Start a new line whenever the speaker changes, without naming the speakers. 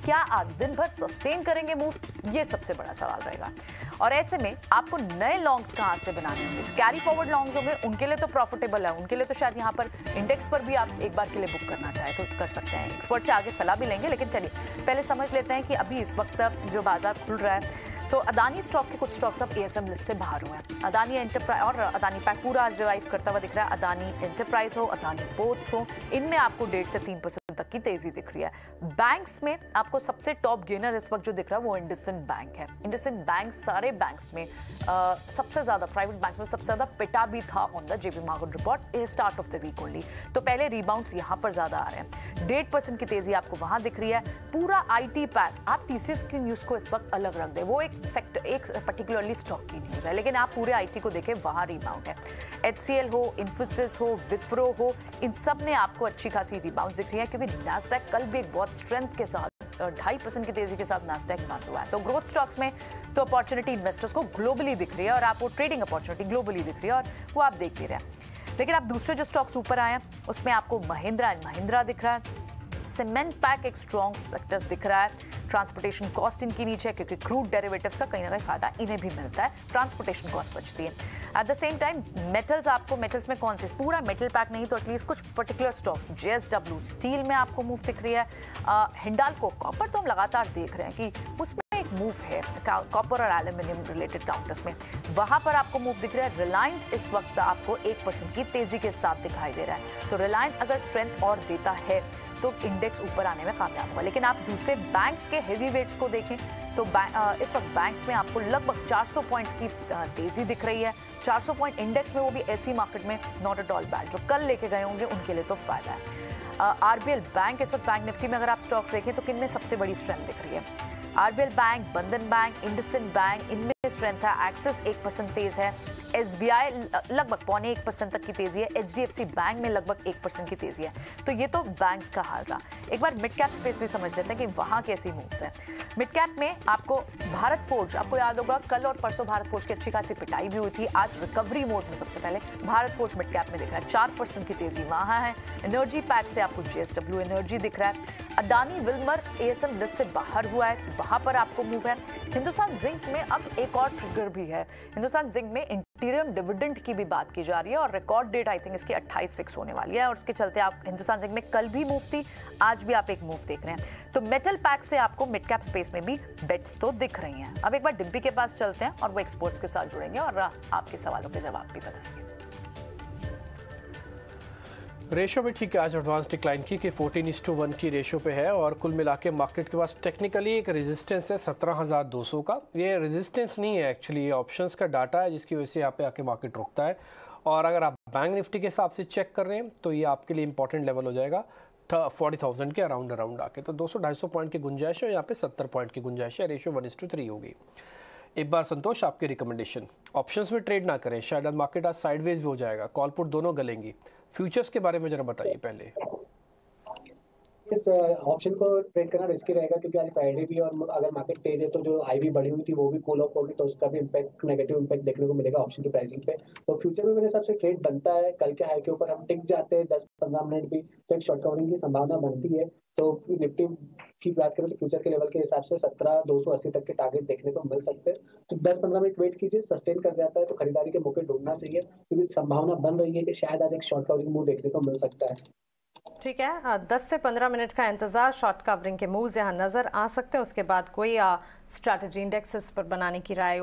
क्या आज दिन भर सस्टेन करेंगे मूव, ये सबसे बड़ा सवाल रहेगा। और ऐसे में आपको नए लॉन्ग्स कहां से बनाने होंगे? जो कैरी फॉरवर्ड लॉन्ग्स होंगे उनके लिए तो प्रॉफिटेबल है, उनके लिए तो शायद यहाँ पर इंडेक्स पर भी आप एक बार के लिए बुक करना चाहे तो कर सकते हैं। एक्सपर्ट से आगे सलाह भी लेंगे, लेकिन चलिए पहले समझ लेते हैं कि अभी इस वक्त जो बाजार खुल रहा है, तो अदानी स्टॉक के कुछ स्टॉक्स अब एएसएम लिस्ट से बाहर हुए हैं। अदानी एंटरप्राइज और अदानी पैक पूरा आज रिवाइव करता हुआ दिख रहा है। अदानी एंटरप्राइज हो, अदानी पोर्ट्स हो, इनमें आपको 1.5 से 3% तक की तेजी दिख रही है। बैंक्स में आपको सबसे टॉप गेनर इस वक्त जो दिख रहा है वो इंडसइंड बैंक है। इंडसइंड बैंक सारे बैंक्स में सबसे ज्यादा, प्राइवेट बैंक्स में सबसे ज्यादा पिटा भी था on the JP Morgan report start of the week only. तो पहले रिबाउंड्स यहां पर ज्यादा आ रहे हैं, 1.5% की तेजी आपको वहां दिख रही है। पूरा आईटी पैक, आप टीसीएस की न्यूज को इस वक्त अलग रख दे, वो एक सेक्टर, एक पर्टिकुलरली स्टॉक की न्यूज है, लेकिन आप पूरे आईटी को देखें वहां रिबाउंड है। एचसीएल हो, इन्फोसिस हो, विप्रो हो, इन सब ने आपको अच्छी खासी रिबाउंड दिख रही है, क्योंकि नैस्डैक कल भी एक बहुत स्ट्रेंथ के साथ 2.5% की तेजी के साथ नैस्डैक बंद हुआ है। तो ग्रोथ स्टॉक्स में तो अपॉर्चुनिटी इन्वेस्टर्स को ग्लोबली दिख रही है, और आपको ट्रेडिंग अपॉर्चुनिटी ग्लोबली दिख रही है, और वो आप देख भी रहे हैं। लेकिन आप दूसरे जो स्टॉक्स ऊपर आए हैं उसमें आपको महिंद्रा एंड महिंद्रा दिख रहा है। सीमेंट पैक एक स्ट्रॉन्ग सेक्टर दिख रहा है। ट्रांसपोर्टेशन कॉस्ट इनकी नीचे है, क्योंकि क्रूड डेरिवेटिव्स का कहीं ना कहीं फायदा इन्हें भी मिलता है, ट्रांसपोर्टेशन कॉस्ट बचती है। At the same time metals, आपको मेटल्स में कौन से, पूरा मेटल पैक नहीं तो एटलीस्ट कुछ पर्टिकुलर स्टॉक्स, जेएसडब्ल्यू स्टील में आपको मूव दिख रही है। हिंडाल्को कॉपर तो हम लगातार देख रहे हैं कि उसमें एक मूव है कॉपर और एल्यूमिनियम रिलेटेड काउंटर्स में, वहां पर आपको मूव दिख रहा है। रिलायंस इस वक्त आपको 1% की तेजी के साथ दिखाई दे रहा है। तो रिलायंस अगर स्ट्रेंथ और देता है तो इंडेक्स ऊपर आने में कामयाब हुआ। लेकिन आप दूसरे बैंक्स के हेवी वेट्स को देखें तो इस वक्त बैंक्स में आपको लगभग 400 पॉइंट्स की तेजी दिख रही है। 400 पॉइंट इंडेक्स में, वो भी ऐसी मार्केट में नॉट एट ऑल बैड। जो कल लेके गए होंगे उनके लिए तो फायदा है। आरबीएल बैंक, इस वक्त बैंक निफ्टी में अगर आप स्टॉक देखें तो किनमें सबसे बड़ी स्ट्रेंथ दिख रही है? आरबीएल बैंक, बंधन बैंक, इंडसइंड बैंक, इनमें स्ट्रेंथ है। एक्सिस 1% तेज है। एसबीआई लगभग 0.25% तक की तेजी है। एचडीएफसी बैंक में लगभग 1% की तेजी है। तो ये तो बैंक्स का हाल था। एक बार मिड कैप स्पेस भी समझ लेते हैं कि वहां कैसी मूव्स हैं। मिड कैप में आपको भारत फोर्ज, आपको याद होगा कल और परसों भारत फोर्ज की अच्छी खासी पिटाई भी हुई थी। आज रिकवरी मोड में सबसे पहले भारत फोर्ज मिड कैप में दिख रहा है, 4% की तेजी वहां है। एनर्जी पैक से आपको जेएसडब्ल्यू एनर्जी दिख रहा है। अदानी विल्मर एएसएम लिस्ट से बाहर हुआ है, वहां पर आपको मूव है। हिंदुस्तान जिंक में अब एक और ट्रिगर भी है। हिंदुस्तान जिंक में इंटीरियम डिविडेंड की भी बात की जा रही है, और रिकॉर्ड डेट आई थिंक इसकी 28 फिक्स होने वाली है, और उसके चलते आप हिंदुस्तान जिंक में कल भी मूव थी, आज भी आप एक मूव देख रहे हैं। तो मेटल पैक से आपको मिड कैप स्पेस में भी बेट्स तो दिख रही हैं। अब एक बार डिम्पी के पास चलते हैं और वो एक्सपर्ट्स के साथ जुड़ेंगे और आपके सवालों के जवाब भी बताएंगे।
रेशो भी ठीक है, आज एडवांस डिक्लाइन की कि 14:1 की रेशो पे है, और कुल मिला के मार्केट के पास टेक्निकली एक रेजिस्टेंस है 17,200 का। ये रेजिस्टेंस नहीं है एक्चुअली, ये ऑप्शंस का डाटा है जिसकी वजह से यहाँ पे आके मार्केट रुकता है। और अगर आप बैंक निफ्टी के हिसाब से चेक कर रहे हैं तो ये आपके लिए इंपॉर्टेंट लेवल हो जाएगा 40,000 के अराउंड आके। तो 200-250 पॉइंट की गुंजाइश है, यहाँ पे 70 पॉइंट की गुंजाइश है। रेशो 1:3 होगी। एक बार संतोष, आपकी रिकमेंडेशन, ऑप्शंस में ट्रेड ना करें, शायद मार्केट आज साइडवेज भी हो जाएगा, कॉल पुट दोनों गलेंगी। फ्यूचर्स के बारे में जरा बताइए पहले।
इस ऑप्शन को ट्रेड करना रिस्की रहेगा, क्योंकि आज फ्राइडे भी, और अगर मार्केट तेज है तो जो आईवी बढ़ी हुई थी वो भी कूल ऑफ होगी, तो उसका भी इम्पैक्ट, नेगेटिव इम्पैक्ट देखने को मिलेगा ऑप्शन की प्राइसिंग पे। तो फ्यूचर में मेरे हिसाब से ट्रेड बनता है। कल के हाई के ऊपर हम टिक जाते हैं 10-15 मिनट भी, तो एक शॉर्ट कवरिंग की संभावना बनती है। तो निफ्टी की बात करें तो फ्यूचर के लेवल के हिसाब से 17,280 तक के टारगेट देखने को मिल सकते हैं। तो 10-15 मिनट वेट कीजिए, सस्टेन कर जाता है तो खरीदारी के मौके ढूंढना चाहिए, क्योंकि संभावना बन रही है कि शायद आज एक शॉर्ट कवरिंग मूव देखने को मिल सकता है।
ठीक है, 10 से 15 मिनट का इंतजार, शॉर्ट कवरिंग के मूव्स यहाँ नजर आ सकते हैं। उसके बाद कोई स्ट्रैटेजी इंडेक्सेस पर बनाने की राय